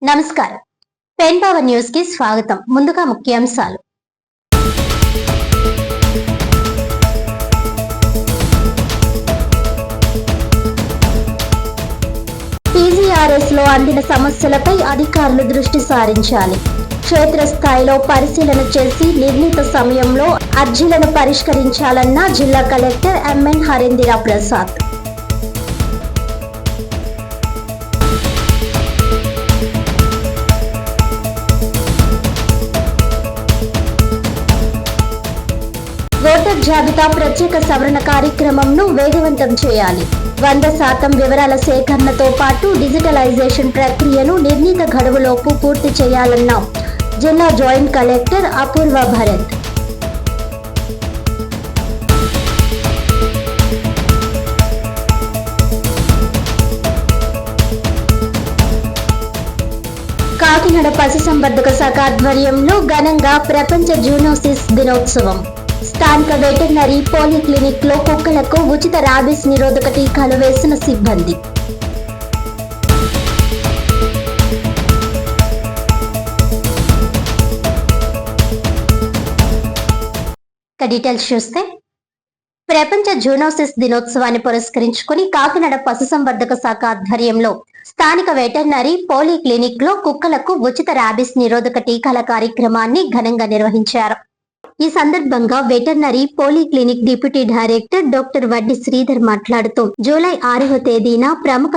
నమస్కారం. Pen power news కి స్వాగతం. ముందుగా ముఖ్యాంశాలు. PGRS లో అందిన సమస్యలపై అధికారులు దృష్టి సారించాలి. క్షేత్రస్థాయిలో పరిశీలన చేసి నిర్ణీత సమయంలో అర్జీలను పరిష్కరించాలన్న జిల్లా collector MN Harendra Prasad. Voter జాబితా ప్రత్యేక సవరణ కార్యక్రమంను వేగవంతం చేయాలి. 100% వివరాల సేకరణతో పాటు డిజిటలైజేషన్ ప్రక్రియను నిర్ణీత గడువులోపు పూర్తి చేయాలన్న జిల్లా జాయింట్ కలెక్టర్ అపూర్వ భరత్. కాకినాడ పశుసంవర్ధక శాఖ ఆధ్వర్యంలో ఘనంగా ప్రపంచ జూనోసిస్ దినోత్సవం. స్థానిక వెటర్నరీ పాలిక్లినిక్ లో కుక్కలకు ఉచిత రాబీస్ నిరోధక టీకాలు వేసిన సిబ్బంది. డీటెయిల్స్ చూస్తే ప్రపంచ జూనోసిస్ దినోత్సవాన్ని పురస్కరించుకుని కాకినాడ పశుసంవర్ధక శాఖ ఆధ్వర్యంలో స్థానిక వెటర్నరీ పాలిక్లినిక్ లో కుక్కలకు ఉచిత రాబీస్ నిరోధక టీకాల కార్యక్రమాన్ని ఘనంగా నిర్వహించారు. ఈ సందర్భంగా veterinary polyclinic deputy director doctor వడ్డి శ్రీధర్ మాట్లాడుతూ జూలై 6వ తేదీన ప్రముఖ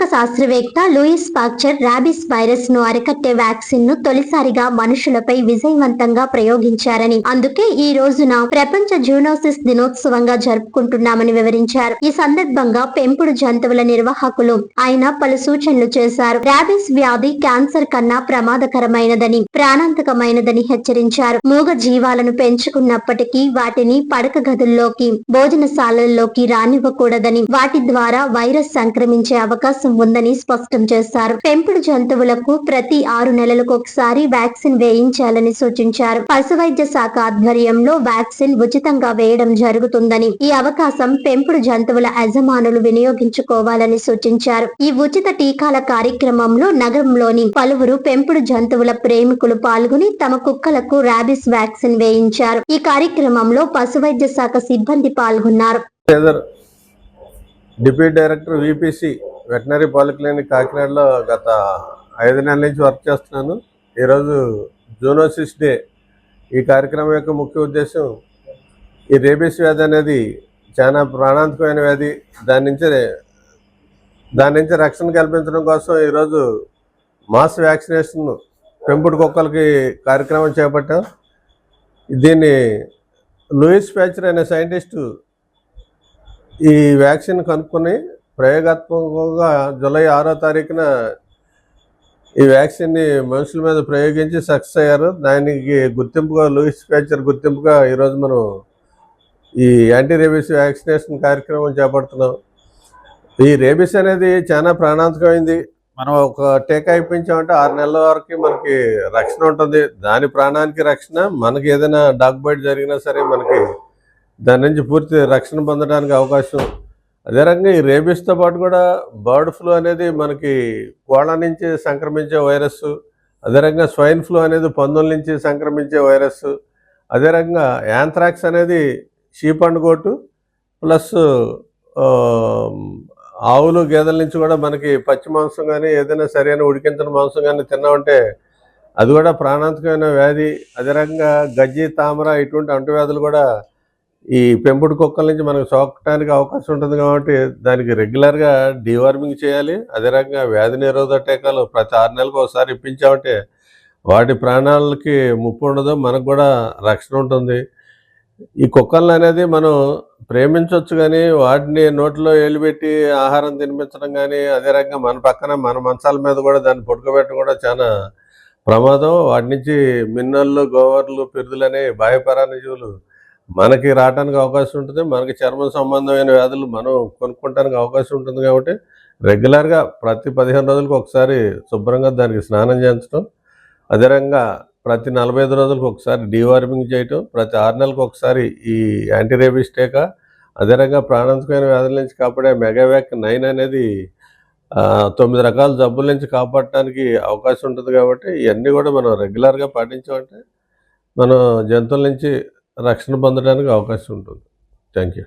శాస్త్రవేత్త లూయిస్ పాస్చర్ రాబీస్ వైరస్ ను అరికట్టే వ్యాక్సిన్ ను తొలిసారిగా మనుషులపై విజయవంతంగా ప్రయోగించారని, అందుకే ఈ రోజున ప్రపంచ జూనోసిస్ దినోత్సవంగా జరుపుకుంటున్నామని వివరించారు. ఈ సందర్భంగా పెంపుడు జంతువుల నిర్వాహకులు ఆయన పలు సూచనలు చేశారు. రాబీస్ వ్యాధి క్యాన్సర్ కన్నా ప్రమాదకరమైనదని, ప్రాణాంతకమైనదని హెచ్చరించారు. మూగ జీవాలను పెంచుకున్నప్పటికీ వాటిని పడక గదుల్లోకి, భోజనశాలల్లోకి రానివ్వకూడదని, వాటి ద్వారా వైరస్ సంక్రమించే అవకాశం ఉందని స్పష్టం చేశారు. పెంపుడు జంతువులకు ప్రతి 6 నెలలకు ఒకసారి వ్యాక్సిన్ వేయించాలని సూచించారు. పశువైద్య శాఖ ఆధ్వర్యంలో వ్యాక్సిన్ ఉచితంగా వేయడం జరుగుతుందని, ఈ అవకాశం పెంపుడు జంతువుల యజమానులు వినియోగించుకోవాలని సూచించారు. ఈ ఉచిత టీకాల కార్యక్రమంలో నగరంలోని పలువురు పెంపుడు జంతువుల ప్రేమికులు పాల్గొని తమ కుక్కలకు రాబీస్ వ్యాక్సిన్ వేయించారు. ఈ కార్యక్రమంలో పశువైద్య శాఖ సిబ్బంది పాల్గొన్నారు. Deputy director VPC veterinary polyclinic కాకినాడలో గత 5 నెలల నుంచి వర్క్ చేస్తున్నాను. ఈరోజు జూనోసిస్ డే. ఈ కార్యక్రమం యొక్క ముఖ్య ఉద్దేశం, ఈ రేబీస్ వ్యాధి అనేది చాలా ప్రాణాంతకమైన వ్యాధి. దాని నుంచి రక్షణ కల్పించడం కోసం ఈరోజు మాస్ వ్యాక్సినేషన్ పెంపుడు కుక్కలకి కార్యక్రమం చేపట్టాం. దీన్ని లూయిస్ పాస్చర్ అనే సైంటిస్టు ఈ వ్యాక్సిన్ కనుక్కొని ప్రయోగాత్మకంగా జూలై 6వ తారీఖున ఈ వ్యాక్సిన్ని మనుషుల మీద ప్రయోగించి సక్సెస్ అయ్యారు. దానికి గుర్తింపుగా, లూయిస్ పాస్చర్ గుర్తింపుగా ఈరోజు మనం ఈ యాంటీ రేబీస్ వ్యాక్సినేషన్ కార్యక్రమం చేపడుతున్నాం. ఈ రేబీస్ అనేది చాలా ప్రాణాంతకమైంది. మనం ఒక టీకా ఇప్పించామంటే 6 నెలల వరకు మనకి రక్షణ ఉంటుంది. దాని ప్రాణానికి రక్షణ. మనకి ఏదైనా డాగ్ బైట్ జరిగినా సరే మనకి దాని నుంచి పూర్తి రక్షణ పొందడానికి అవకాశం. అదే రకంగా ఈ రేబీస్తో పాటు కూడా బర్డ్ ఫ్లూ అనేది మనకి కోళ్ళ నుంచి సంక్రమించే వైరస్. అదే రకంగా స్వైన్ ఫ్లూ అనేది పందుల నుంచి సంక్రమించే వైరస్. అదే రకంగా యాంథ్రాక్స్ అనేది షీప్ అండ్ గోటు ప్లస్ ఆవులు, గేదెల నుంచి కూడా మనకి పచ్చి మాంసం కానీ ఏదైనా సరైన ఉడికించిన మాంసం కానీ తిన్నామంటే అది కూడా ప్రాణాంతకమైన వ్యాధి. అదే రకంగా గజ్జి, తామర ఇటువంటి అంటువ్యాధులు కూడా ఈ పెంపుడు కుక్కల నుంచి మనకు సోకటానికి అవకాశం ఉంటుంది. కాబట్టి దానికి రెగ్యులర్గా డీవార్మింగ్ చేయాలి. అదే రకంగా వ్యాధి నిరోధక టీకాలు ప్రతి 6 నెలలకు ఒకసారి ఇప్పించామంటే వాటి ప్రాణాలకి ముప్పు ఉండదు, మనకు కూడా రక్షణ ఉంటుంది. ఈ కుక్కలను అనేది మనం ప్రేమించవచ్చు, కానీ వాటిని నోట్లో ఏలిపెట్టి ఆహారం తినిపించడం కానీ, అదే రకంగా మన పక్కన మన మంచాల మీద కూడా దాన్ని పడుకోబెట్టడం కూడా చాలా ప్రమాదం. వాటి నుంచి మిన్నళ్ళు, గోవర్లు, పిరుదులు అనే బాహ్యపరాన్నజీవులు మనకి రావడానికి అవకాశం ఉంటుంది. మనకి చర్మ సంబంధమైన వ్యాధులు మనం కొనుక్కోవడానికి అవకాశం ఉంటుంది. కాబట్టి రెగ్యులర్గా ప్రతి 15 రోజులకు ఒకసారి శుభ్రంగా దానికి స్నానం చేయించడం, అదే రకంగా ప్రతి 45 రోజులకు ఒకసారి డీవార్మింగ్ చేయటం, ప్రతి 6 నెలలకు ఒకసారి ఈ యాంటీ రేబీస్ టీకా, అదే రకంగా ప్రాణాంతకమైన వ్యాధుల నుంచి కాపాడే మెగావ్యాక్ 9 అనేది 9 రకాల జబ్బుల నుంచి కాపాడటానికి అవకాశం ఉంటుంది కాబట్టి ఇవన్నీ కూడా మనం రెగ్యులర్గా పాటించామంటే మనం జంతువుల నుంచి రక్షణ పొందడానికి అవకాశం ఉంటుంది. Thank you.